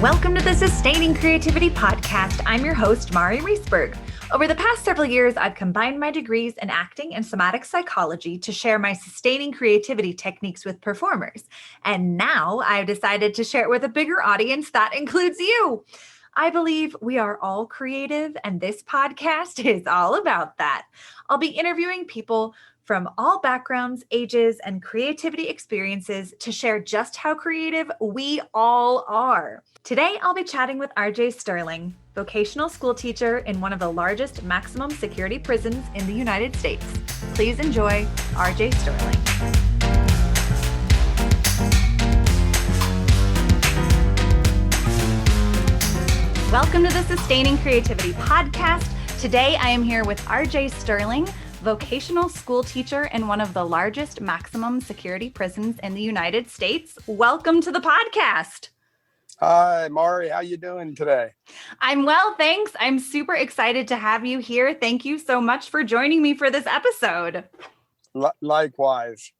Welcome to the Sustaining Creativity Podcast. I'm your host, Mari Reisberg. Over the past several years, I've combined my degrees in acting and somatic psychology to share my sustaining creativity techniques with performers. And now I've decided to share it with a bigger audience that includes you. I believe we are all creative, and this podcast is all about that. I'll be interviewing people from all backgrounds, ages, and creativity experiences to share just how creative we all are. Today, I'll be chatting with RJ Sterling, vocational school teacher in one of the largest maximum security prisons in the United States. Please enjoy RJ Sterling. Welcome to the Sustaining Creativity Podcast. Today, I am here with RJ Sterling, vocational school teacher in one of the largest maximum security prisons in the United States. Welcome to the podcast. Hi, Mari. How you doing today? I'm well, thanks. I'm super excited to have you here. Thank you so much for joining me for this episode. Likewise.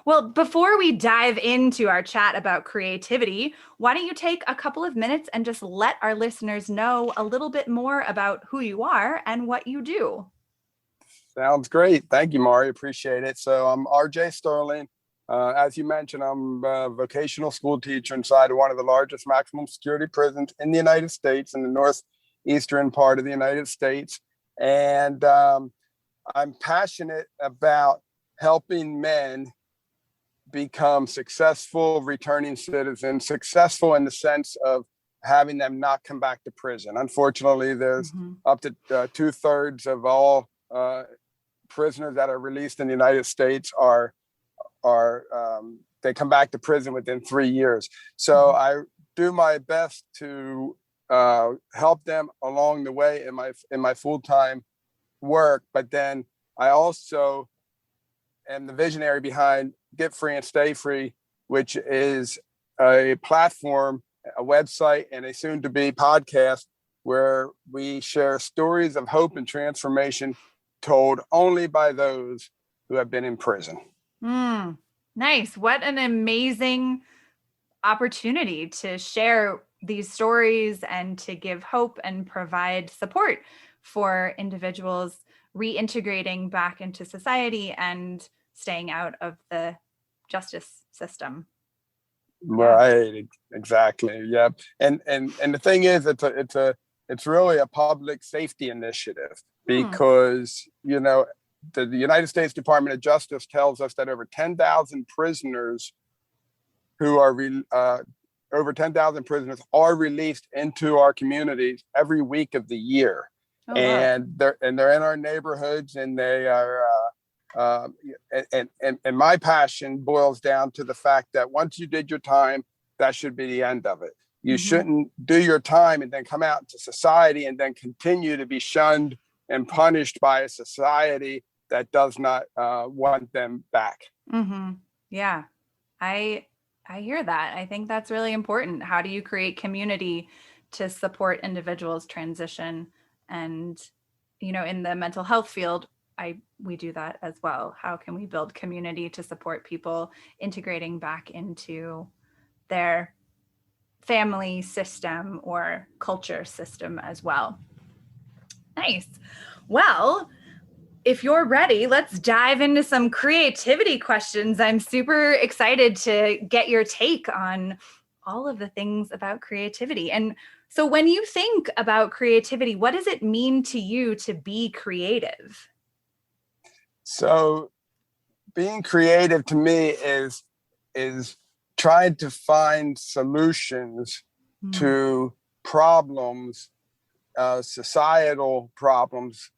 Well, before we dive into our chat about creativity, why don't you take a couple of minutes and just let our listeners know a little bit more about who you are and what you do? Sounds great. Thank you, Mari. Appreciate it. So I'm RJ Sterling. As you mentioned, I'm a vocational school teacher inside of one of the largest maximum security prisons in the United States, in the northeastern part of the United States. And I'm passionate about helping men become successful returning citizens, successful in the sense of having them not come back to prison. Unfortunately, there's up to 2/3 of all prisoners that are released in the United States are they come back to prison within 3 years. So I do my best to help them along the way in my full-time work. But then I also am the visionary behind Get Free and Stay Free, which is a platform, a website, and a soon-to-be podcast where we share stories of hope and transformation told only by those who have been in prison. Nice. What an amazing opportunity to share these stories and to give hope and provide support for individuals reintegrating back into society and staying out of the justice system. Right. Exactly. Yep. And the thing is, it's really a public safety initiative because, the United States Department of Justice tells us that over 10,000 prisoners are released into our communities every week of the year. Oh, and wow. They're in our neighborhoods, and they are and my passion boils down to the fact that once you did your time, that should be the end of it. You shouldn't do your time and then come out into society and then continue to be shunned and punished by a society that does not want them back. Yeah, I hear that. I think that's really important. How do you create community to support individuals' transition? And, in the mental health field, we do that as well. How can we build community to support people integrating back into their family system or culture system as well? Nice. Well, if you're ready, let's dive into some creativity questions. I'm super excited to get your take on all of the things about creativity. And so when you think about creativity, what does it mean to you to be creative? So being creative to me is trying to find solutions to problems, societal problems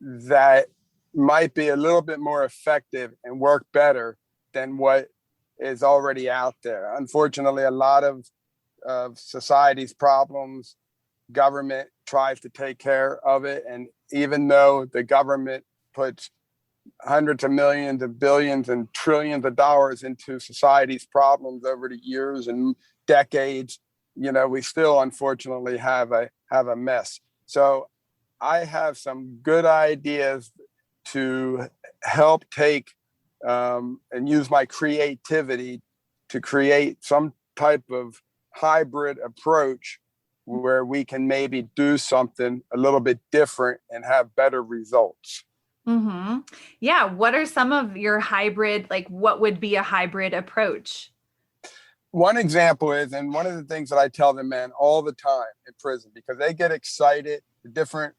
that might be a little bit more effective and work better than what is already out there. Unfortunately, a lot of society's problems, government tries to take care of it. And even though the government puts hundreds of millions of billions and trillions of dollars into society's problems over the years and decades, we still unfortunately have a mess. So I have some good ideas to help take and use my creativity to create some type of hybrid approach where we can maybe do something a little bit different and have better results. Mm-hmm. Yeah. What are some of your hybrid, like what would be a hybrid approach? One example is, and one of the things that I tell the men all the time in prison, because they get excited, the different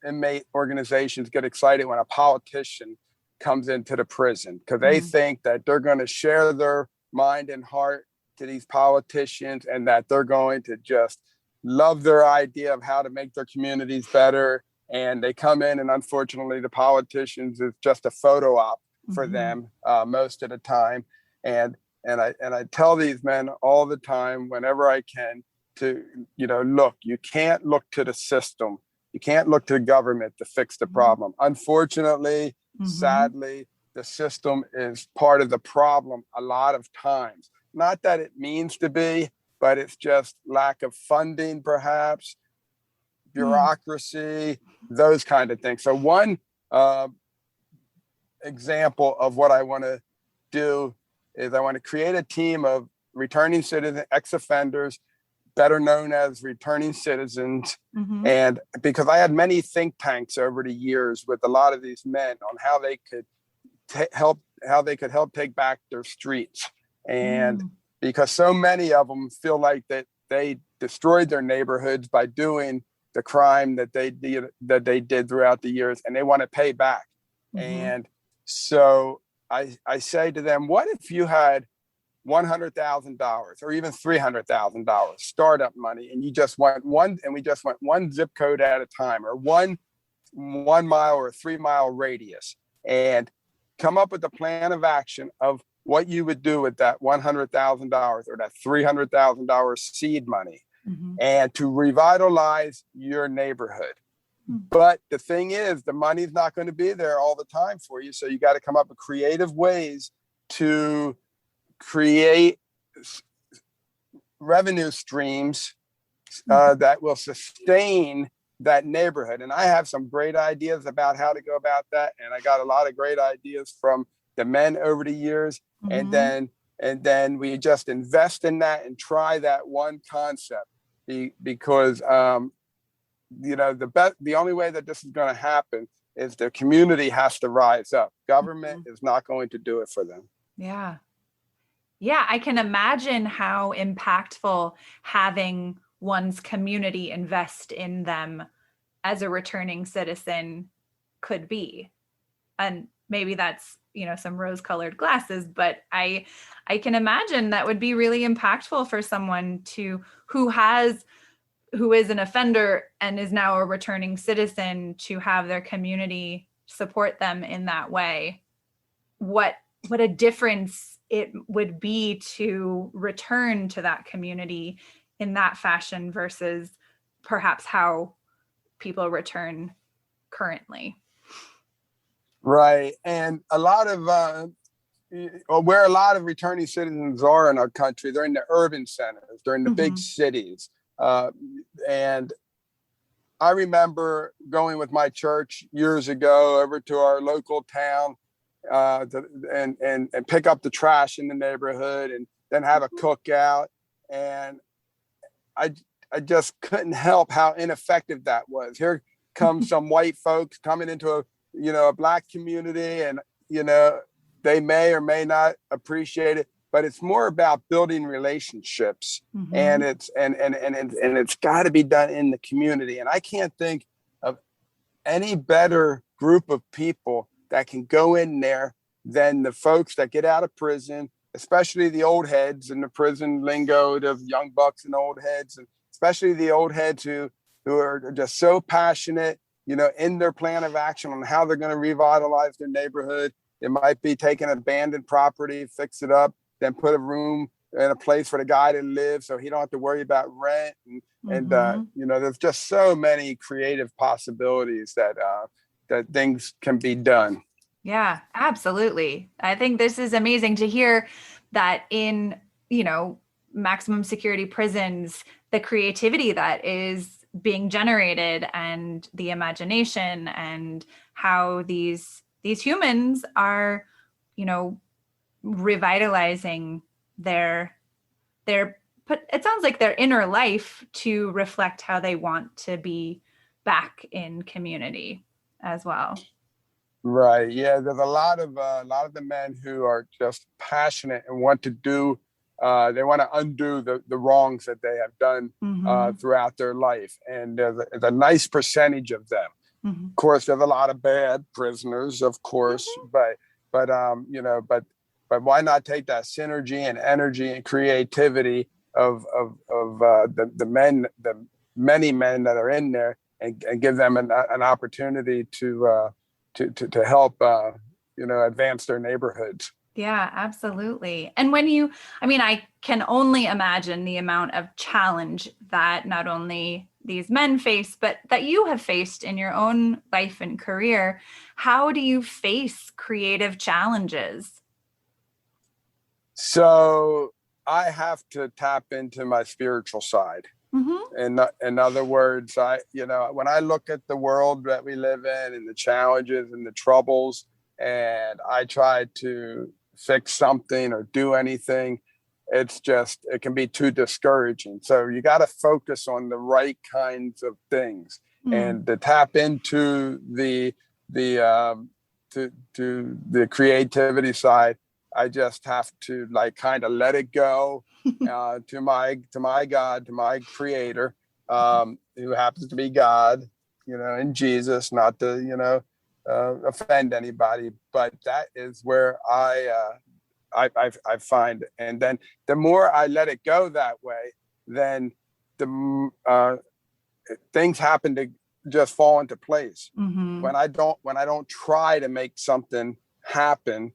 inmate organizations get excited when a politician comes into the prison, because they think that they're going to share their mind and heart to these politicians and that they're going to just love their idea of how to make their communities better. And they come in, and unfortunately, the politicians is just a photo op for them most of the time. And I tell these men all the time, whenever I can, to, look, you can't look to the system. You can't look to the government to fix the problem. Unfortunately, sadly, the system is part of the problem a lot of times. Not that it means to be, but it's just lack of funding, perhaps, bureaucracy, those kind of things. So one example of what I want to do is I want to create a team of returning citizen ex-offenders, better known as returning citizens. And because I had many think tanks over the years with a lot of these men on how they could help take back their streets. And because so many of them feel like that they destroyed their neighborhoods by doing the crime that they did throughout the years, and they want to pay back. And so I say to them, what if you had $100,000 or even $300,000 startup money, and you just want one, and we just want one zip code at a time, or one mile or 3 mile radius, and come up with a plan of action of what you would do with that $100,000 or that $300,000 seed money, and to revitalize your neighborhood. But the thing is, the money's not going to be there all the time for you. So you got to come up with creative ways to create revenue streams that will sustain that neighborhood. And I have some great ideas about how to go about that. And I got a lot of great ideas from the men over the years. And then we just invest in that and try that one concept, because the only way that this is going to happen is the community has to rise up. Government is not going to do it for them. Yeah. Yeah, I can imagine how impactful having one's community invest in them as a returning citizen could be. And maybe that's, some rose-colored glasses, but I can imagine that would be really impactful for someone who is an offender and is now a returning citizen, to have their community support them in that way. What a difference it would be to return to that community in that fashion versus perhaps how people return currently. Right. And a lot of where a lot of returning citizens are in our country, they're in the urban centers, they're in the big cities. And I remember going with my church years ago over to our local town and pick up the trash in the neighborhood and then have a cookout. And I just couldn't help how ineffective that was. Here comes some white folks coming into a Black community, and they may or may not appreciate it, but it's more about building relationships, and it's got to be done in the community. And I can't think of any better group of people that can go in there than the folks that get out of prison, especially the old heads in the prison lingo of young bucks and old heads, and especially the old heads who are just so passionate, in their plan of action on how they're going to revitalize their neighborhood. It might be taking abandoned property, fix it up, then put a room in a place for the guy to live so he don't have to worry about rent. And there's just so many creative possibilities that things can be done. Yeah, absolutely. I think this is amazing to hear that in, maximum security prisons, the creativity that is being generated and the imagination and how these humans are, revitalizing their put, it sounds like their inner life to reflect how they want to be back in community as well. Right. Yeah. There's a lot of the men who are just passionate and want to do. They want to undo the wrongs that they have done Mm-hmm. throughout their life, and there's a nice percentage of them. Mm-hmm. Of course, there's a lot of bad prisoners, of course, Mm-hmm. but why not take that synergy and energy and creativity of the men, the many men that are in there, and give them an opportunity to help advance their neighborhoods. Yeah, absolutely. And when you, I mean, I can only imagine the amount of challenge that not only these men face, but that you have faced in your own life and career. How do you face creative challenges? So I have to tap into my spiritual side. Mm-hmm. In other words, when I look at the world that we live in and the challenges and the troubles, and I try to fix something or do anything, it can be too discouraging. So you got to focus on the right kinds of things Mm. and to tap into the to the creativity side. I just have to like kind of let it go to my God, to my Creator, who happens to be God, in Jesus, not to offend anybody, but that is where I find, and then the more I let it go that way, then the things happen to just fall into place. Mm-hmm. When I don't try to make something happen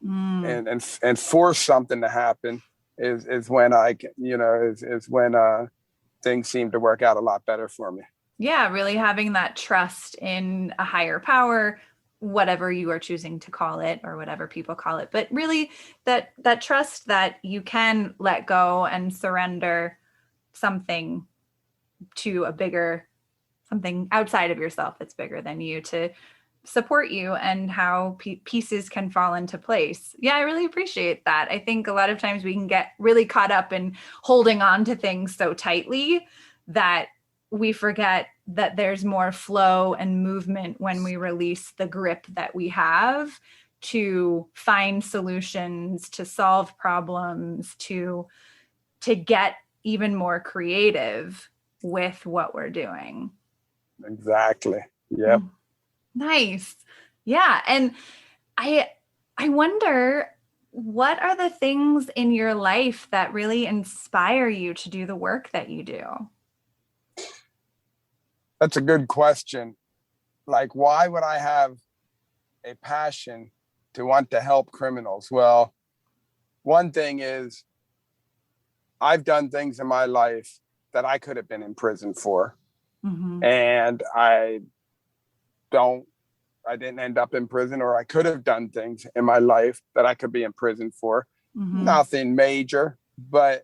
Mm. and force something to happen is when I can, is when things seem to work out a lot better for me. Yeah, really having that trust in a higher power, whatever you are choosing to call it or whatever people call it, but really that trust that you can let go and surrender something to a bigger, something outside of yourself that's bigger than you to support you, and how pieces can fall into place. Yeah, I really appreciate that. I think a lot of times we can get really caught up in holding on to things so tightly that we forget that there's more flow and movement when we release the grip that we have to find solutions, to solve problems, to get even more creative with what we're doing. Exactly. Yep. Nice. Yeah. And I I wonder, what are the things in your life that really inspire you to do the work that you do? That's a good question. Like, why would I have a passion to want to help criminals? Well, one thing is I've done things in my life that I could have been in prison for. Mm-hmm. And don't I didn't end up in prison, or I could have done things in my life that I could be in prison for. Mm-hmm. Nothing major, but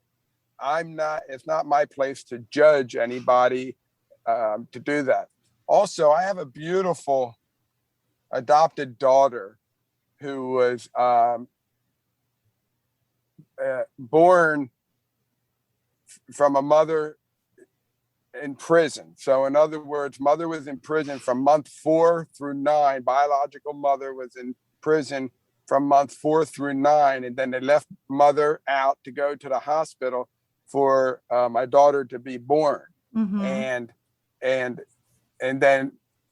it's not my place to judge anybody to do that. Also, I have a beautiful adopted daughter who was born from a mother in prison. So in other words, mother was in prison from month 4 through 9. Biological mother was in prison from month 4 through 9. And then they left mother out to go to the hospital for my daughter to be born. Mm-hmm. And then,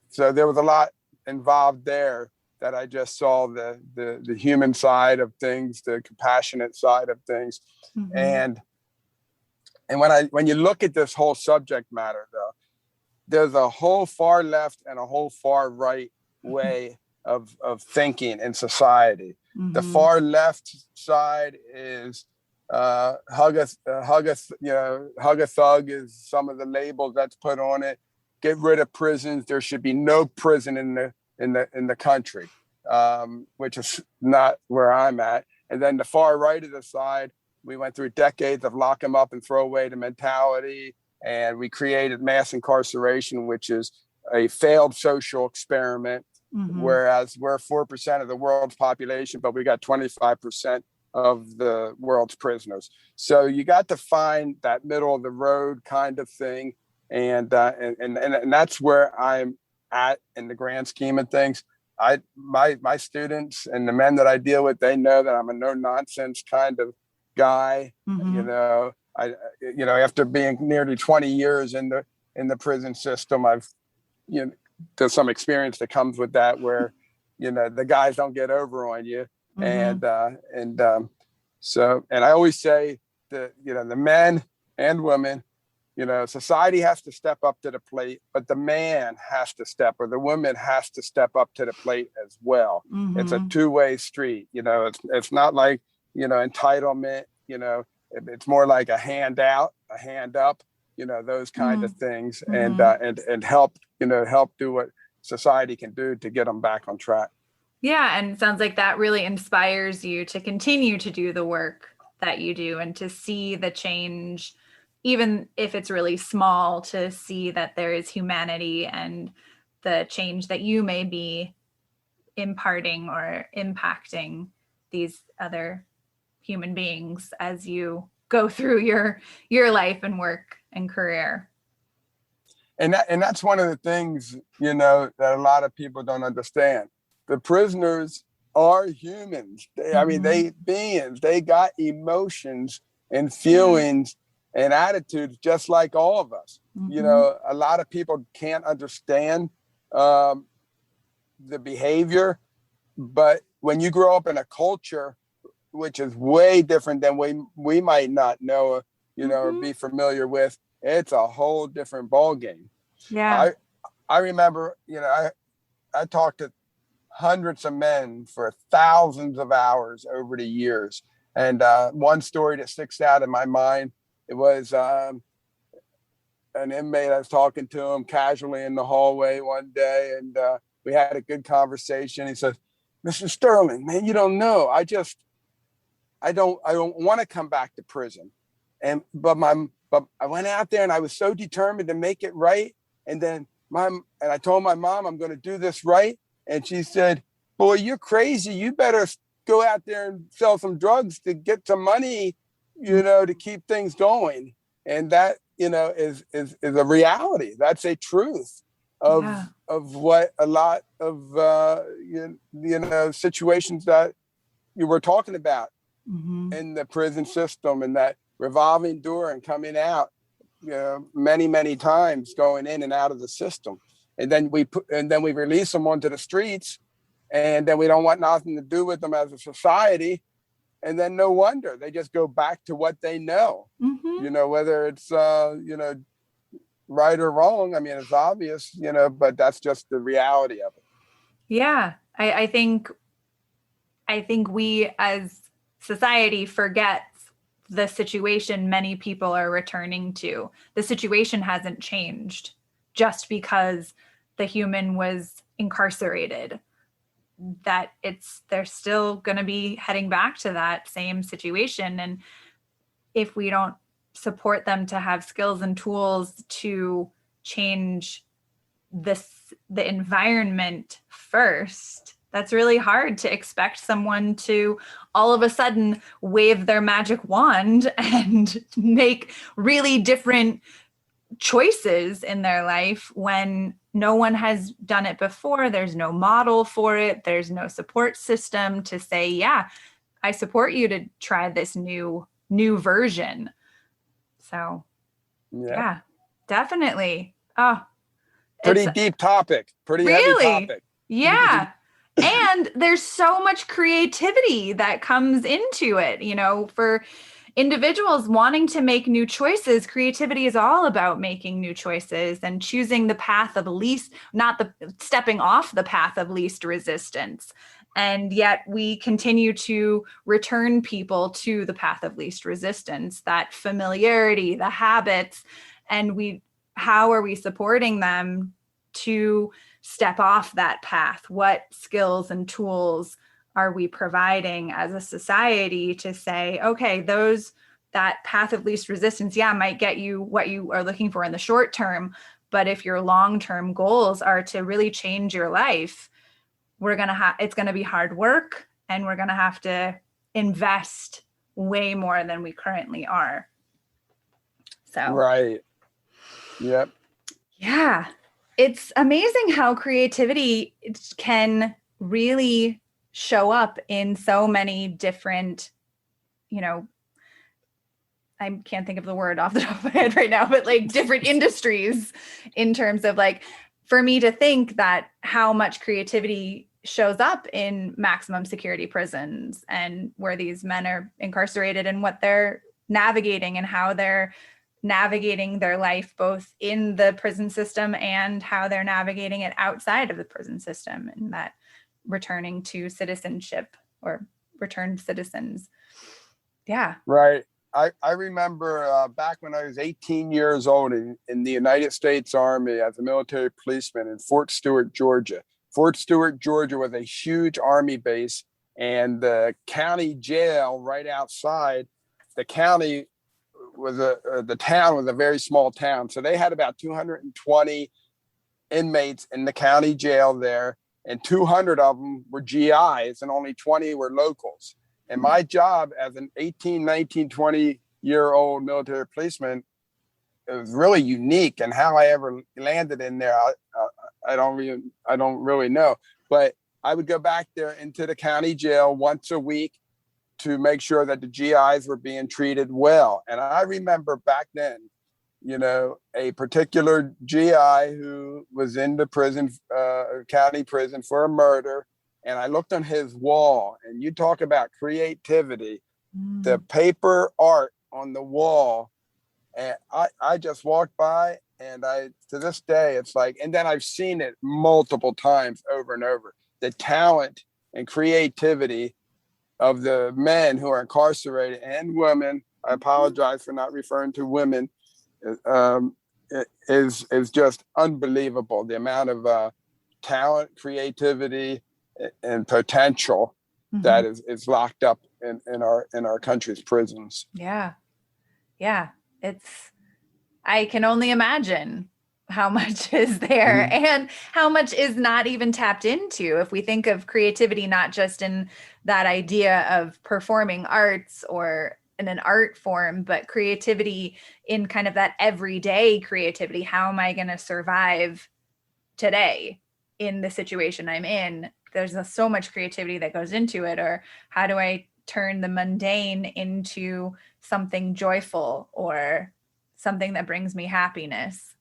so there was a lot involved there that I just saw the human side of things, the compassionate side of things. Mm-hmm. And when you look at this whole subject matter, though, there's a whole far left and a whole far right way of thinking in society. Mm-hmm. The far left side is hug a thug is some of the labels that's put on it. Get rid of prisons. There should be no prison in the country, which is not where I'm at. And then the far right of the side, we went through decades of lock them up and throw away the mentality. And we created mass incarceration, which is a failed social experiment. Mm-hmm. Whereas we're 4% of the world's population, but we got 25% of the world's prisoners. So you got to find that middle of the road kind of thing. And that's where I'm at in the grand scheme of things. My students and the men that I deal with, they know that I'm a no nonsense kind of guy. Mm-hmm. After being nearly 20 years in the prison system, I've there's some experience that comes with that, where the guys don't get over on you. Mm-hmm. And I always say that the men and women, society has to step up to the plate, but the man has to step, or the woman has to step up to the plate as well. It's a Mm-hmm. two-way street. It's not like entitlement. It's more like a hand out, a hand up. Those kind of things, Mm-hmm. and help do what society can do to get them back on track. Yeah, and it sounds like that really inspires you to continue to do the work that you do and to see the change, even if it's really small, to see that there is humanity and the change that you may be imparting or impacting these other human beings as you go through your life and work and career. And that's one of the things that a lot of people don't understand. The prisoners are humans. They beings. They got emotions and feelings and attitudes just like all of us. A lot of people can't understand the behavior, but when you grow up in a culture which is way different than we might not know, or be familiar with, it's a whole different ball game. Yeah. I remember, I talked to hundreds of men for thousands of hours over the years. And one story that sticks out in my mind, it was an inmate. I was talking to him casually in the hallway one day, and we had a good conversation. He said, "Mr. Sterling, man, you don't know. I don't want to come back to prison. But I went out there and I was so determined to make it right. And then I told my mom, I'm going to do this right. And she said, boy, you're crazy. You better go out there and sell some drugs to get some money, to keep things going." And that, is a reality. That's a truth of what a lot of, situations that you were talking about in the prison system, and that revolving door and coming out, many, many times, going in and out of the system. And then we release them onto the streets, and then we don't want nothing to do with them as a society. And then no wonder they just go back to what they know, whether it's, right or wrong. I mean, it's obvious, but that's just the reality of it. Yeah. I think we as society forget the situation many people are returning to. The situation hasn't changed just because the human was incarcerated. That they're still going to be heading back to that same situation. And if we don't support them to have skills and tools to change the environment first, that's really hard to expect someone to all of a sudden wave their magic wand and make really different choices in their life when no one has done it before. There's no model for it. There's no support system to say, yeah, I support you to try this new version. So yeah, definitely. Oh, pretty deep topic, pretty really heavy topic. Yeah. And there's so much creativity that comes into it, for individuals wanting to make new choices. Creativity is all about making new choices and choosing the path of stepping off the path of least resistance. And yet we continue to return people to the path of least resistance, that familiarity, the habits, and how are we supporting them to step off that path? What skills and tools are we providing as a society to say, okay, that path of least resistance, might get you what you are looking for in the short term. But if your long-term goals are to really change your life, it's going to be hard work, and we're going to have to invest way more than we currently are. So, Right. Yep. yeah, it's amazing how creativity can really show up in so many different, you know, I can't think of the word off the top of my head right now, but like different industries, in terms of like, for me to think that how much creativity shows up in maximum security prisons and where these men are incarcerated and what they're navigating and how they're navigating their life both in the prison system and how they're navigating it outside of the prison system, and that returning to citizenship or returned citizens. Yeah. Right. I remember back when I was 18 years old in the United States Army as a military policeman in Fort Stewart, Georgia. Fort Stewart, Georgia was a huge Army base, and the county jail right outside the county was the town was a very small town. So they had about 220 inmates in the county jail there, and 200 of them were GIs and only 20 were locals. And my job as an 18, 19, 20-year-old military policeman, it was really unique. And how I ever landed in there, I don't really know. But I would go back there into the county jail once a week to make sure that the GIs were being treated well. And I remember back then, a particular GI who was in the prison, county prison for a murder. And I looked on his wall, and you talk about creativity, the paper art on the wall. And I just walked by, and to this day, it's like, and then I've seen it multiple times over and over, the talent and creativity of the men who are incarcerated and women. I apologize for not referring to women. Is just unbelievable. The amount of talent, creativity, and potential that is locked up in our country's prisons. Yeah. I can only imagine how much is there and how much is not even tapped into. If we think of creativity, not just in that idea of performing arts or in an art form, but creativity in kind of that everyday creativity. How am I going to survive today in the situation I'm in? There's so much creativity that goes into it. Or how do I turn the mundane into something joyful or something that brings me happiness?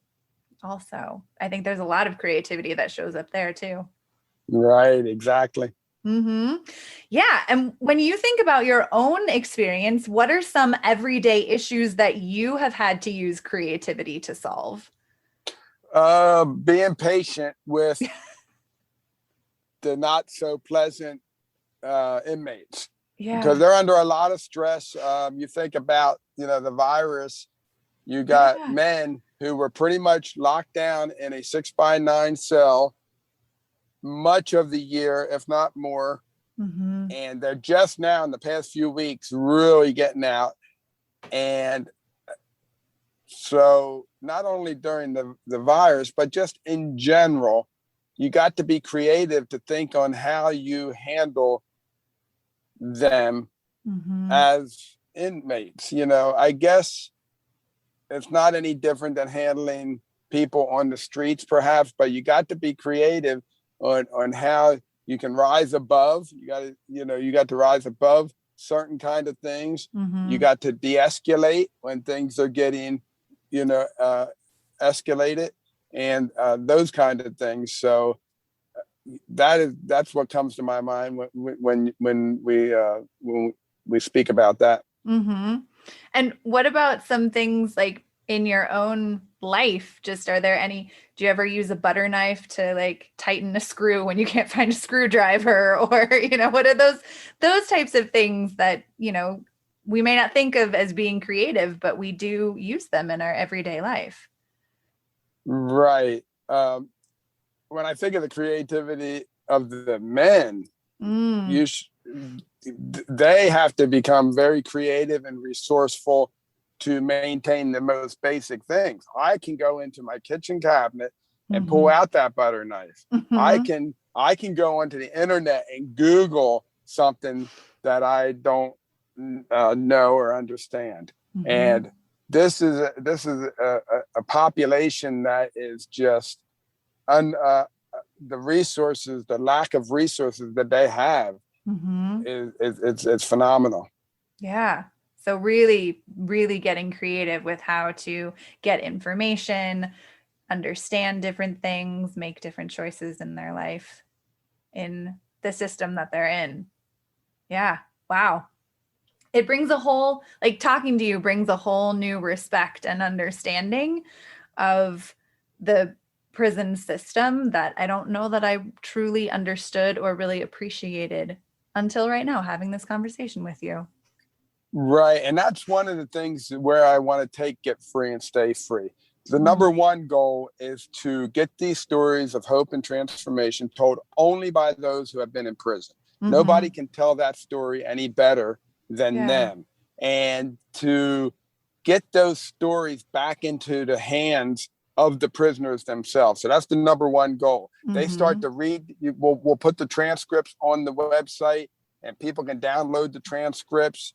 Also, I think there's a lot of creativity that shows up there too. Right, exactly. Yeah. And when you think about your own experience, what are some everyday issues that you have had to use creativity to solve? Being patient with the not so pleasant inmates, because they're under a lot of stress. You think about, the virus, you got men who were pretty much locked down in a 6x9 cell much of the year, if not more. And they're just now in the past few weeks really getting out. And so not only during the virus, but just in general, you got to be creative to think on how you handle them as inmates. I guess it's not any different than handling people on the streets, perhaps, but you got to be creative on how you can rise above. You got to rise above certain kind of things. You got to de-escalate when things are getting, escalated, and those kind of things. So that's what comes to my mind when we speak about that. And what about some things like in your own life? Just, do you ever use a butter knife to like tighten a screw when you can't find a screwdriver? Or, what are those types of things that, we may not think of as being creative, but we do use them in our everyday life. Right. When I think of the creativity of the men, they have to become very creative and resourceful to maintain the most basic things. I can go into my kitchen cabinet and pull out that butter knife. I can go onto the internet and Google something that I don't know or understand. Mm-hmm. And this is a population that is just the resources, the lack of resources that they have Mm-hmm. it's phenomenal. Yeah. So really, really getting creative with how to get information, understand different things, make different choices in their life in the system that they're in. Yeah. Wow. It brings a whole, like talking to you brings a whole new respect and understanding of the prison system that I don't know that I truly understood or really appreciated until right now, having this conversation with you. Right. And that's one of the things where I want to take Get Free and Stay Free. The Mm. number one goal is to get these stories of hope and transformation told only by those who have been in prison. Mm-hmm. Nobody can tell that story any better than Yeah. them. And to get those stories back into the hands of the prisoners themselves. So that's the number one goal. They start Mm-hmm. to read, we'll put the transcripts on the website and people can download the transcripts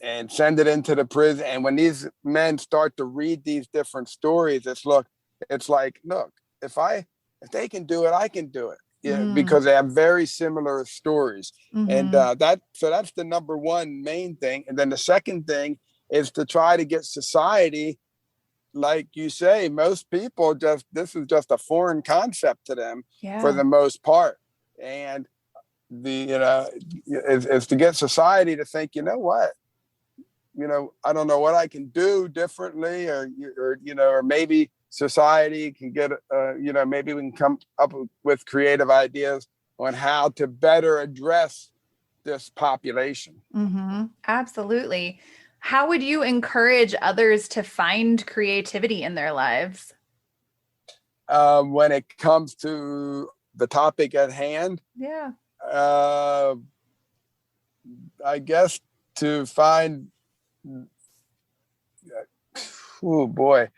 and send it into the prison. And when these men start to read these different stories, it's like, look, if they can do it, I can do it. Yeah, Mm. because they have very similar stories. And Mm-hmm. that's the number one main thing. And then the second thing is to try to get society, like you say, most people this is just a foreign concept to them for Yeah. the most part. And is to get society to think, you know what, I don't know what I can do differently, or maybe society can get, maybe we can come up with creative ideas on how to better address this population. Mm-hmm. Absolutely. How would you encourage others to find creativity in their lives? When it comes to the topic at hand, Yeah. uh, I guess to find, oh boy,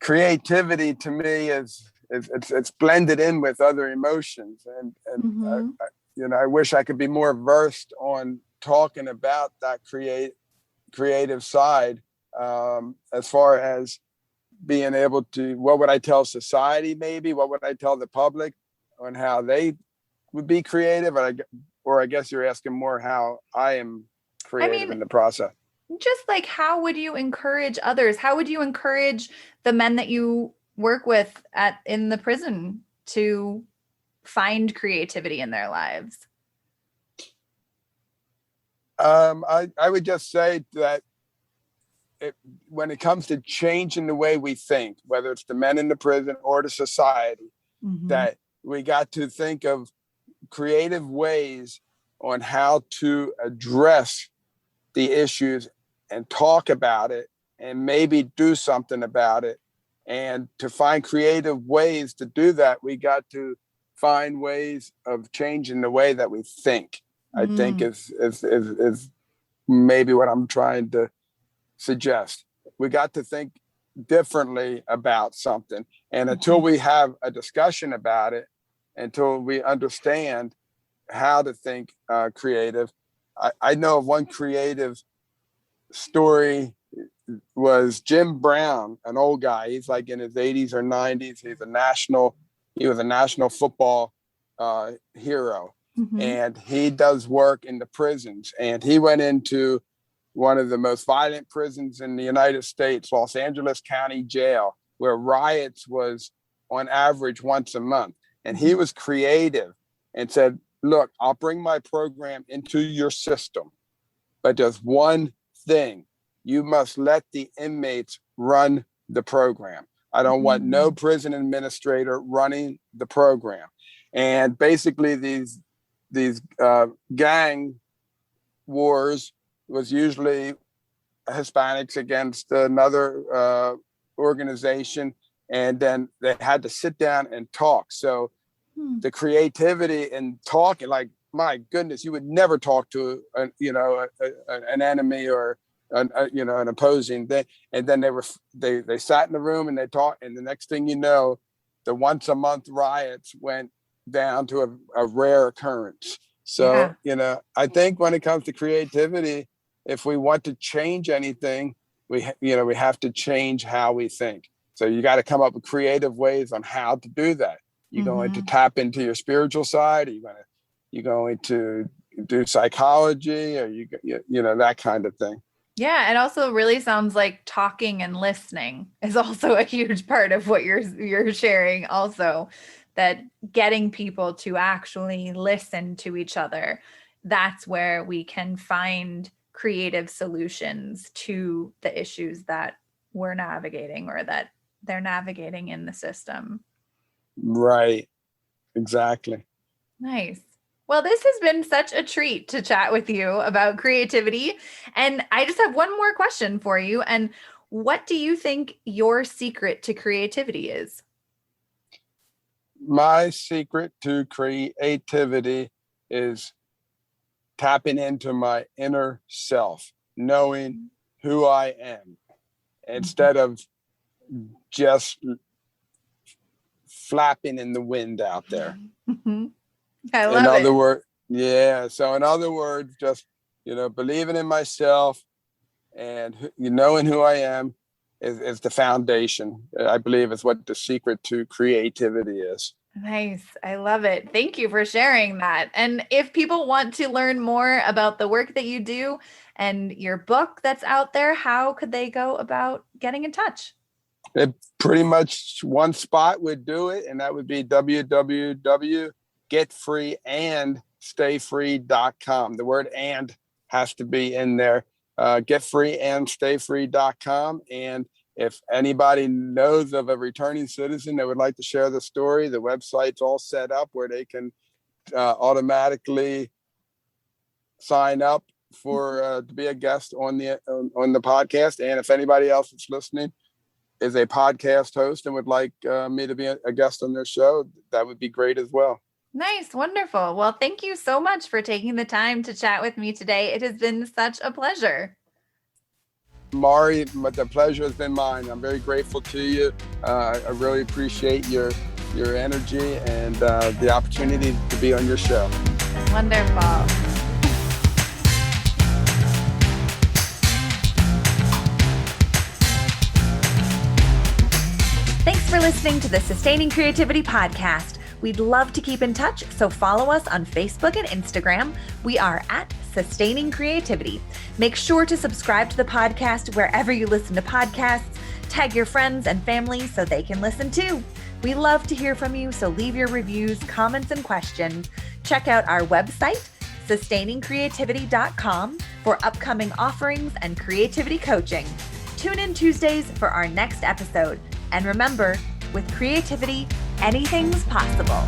creativity to me is it's blended in with other emotions, and Mm-hmm. I wish I could be more versed on talking about that creative side, as far as being able to, what would I tell society, maybe what would I tell the public on how they would be creative, or I guess you're asking more how I am I creative mean, in the process. just like how would you encourage others? How would you encourage the men that you work with at in the prison to find creativity in their lives? I would just say that when it comes to changing the way we think, whether it's the men in the prison or the society, Mm-hmm. that we got to think of creative ways on how to address the issues and talk about it and maybe do something about it. And to find creative ways to do that, we got to find ways of changing the way that we think. I think Mm. is maybe what I'm trying to suggest. We got to think differently about something. And until Mm-hmm. we have a discussion about it, until we understand how to think creative, I know of one creative story was Jim Brown, an old guy. He's like in his 80s or 90s. He was a national football hero. Mm-hmm. And he does work in the prisons. And he went into one of the most violent prisons in the United States, Los Angeles County Jail, where riots was on average once a month. And he Mm-hmm. was creative and said, look, I'll bring my program into your system, but there's one thing. You must let the inmates run the program. I don't want no Mm. prison administrator running the program. And basically these gang wars was usually Hispanics against another organization, and then they had to sit down and talk. So Mm. the creativity and talking, like, my goodness, you would never talk to an enemy or an opposing thing. And then they sat in the room and they talked, and the next thing you know, the once a month riots went down to a rare occurrence. So, Yeah. I think when it comes to creativity, if we want to change anything, we have to change how we think. So you got to come up with creative ways on how to do that. You're going to Hmm. tap into your spiritual side. You're going to do psychology, or that kind of thing. Yeah, it also really sounds like talking and listening is also a huge part of what you're sharing also, that getting people to actually listen to each other, that's where we can find creative solutions to the issues that we're navigating or that they're navigating in the system. Right. Exactly. Nice. Well, this has been such a treat to chat with you about creativity. And I just have one more question for you. And what do you think your secret to creativity is? My secret to creativity is tapping into my inner self, knowing who I am instead of just flapping in the wind out there. I In love other it. words, yeah. So in other words, just, believing in myself and knowing who I am is the foundation. I believe is what the secret to creativity is. Nice. I love it. Thank you for sharing that. And if people want to learn more about the work that you do and your book that's out there, how could they go about getting in touch? It pretty much one spot would do it, and that would be www.getfreeandstayfree.com. The word "and" has to be in there. Getfreeandstayfree.com. And if anybody knows of a returning citizen that would like to share the story, the website's all set up where they can automatically sign up for to be a guest on the podcast. And if anybody else that's listening is a podcast host and would like me to be a guest on their show, that would be great as well. Nice. Wonderful. Well, thank you so much for taking the time to chat with me today. It has been such a pleasure. Mari, the pleasure has been mine. I'm very grateful to you. I really appreciate your energy and the opportunity to be on your show. Wonderful. Thanks for listening to the Sustaining Creativity Podcast. We'd love to keep in touch, so follow us on Facebook and Instagram. We are at Sustaining Creativity. Make sure to subscribe to the podcast wherever you listen to podcasts. Tag your friends and family so they can listen too. We love to hear from you, so leave your reviews, comments, and questions. Check out our website, sustainingcreativity.com, for upcoming offerings and creativity coaching. Tune in Tuesdays for our next episode. And remember, with creativity, anything's possible.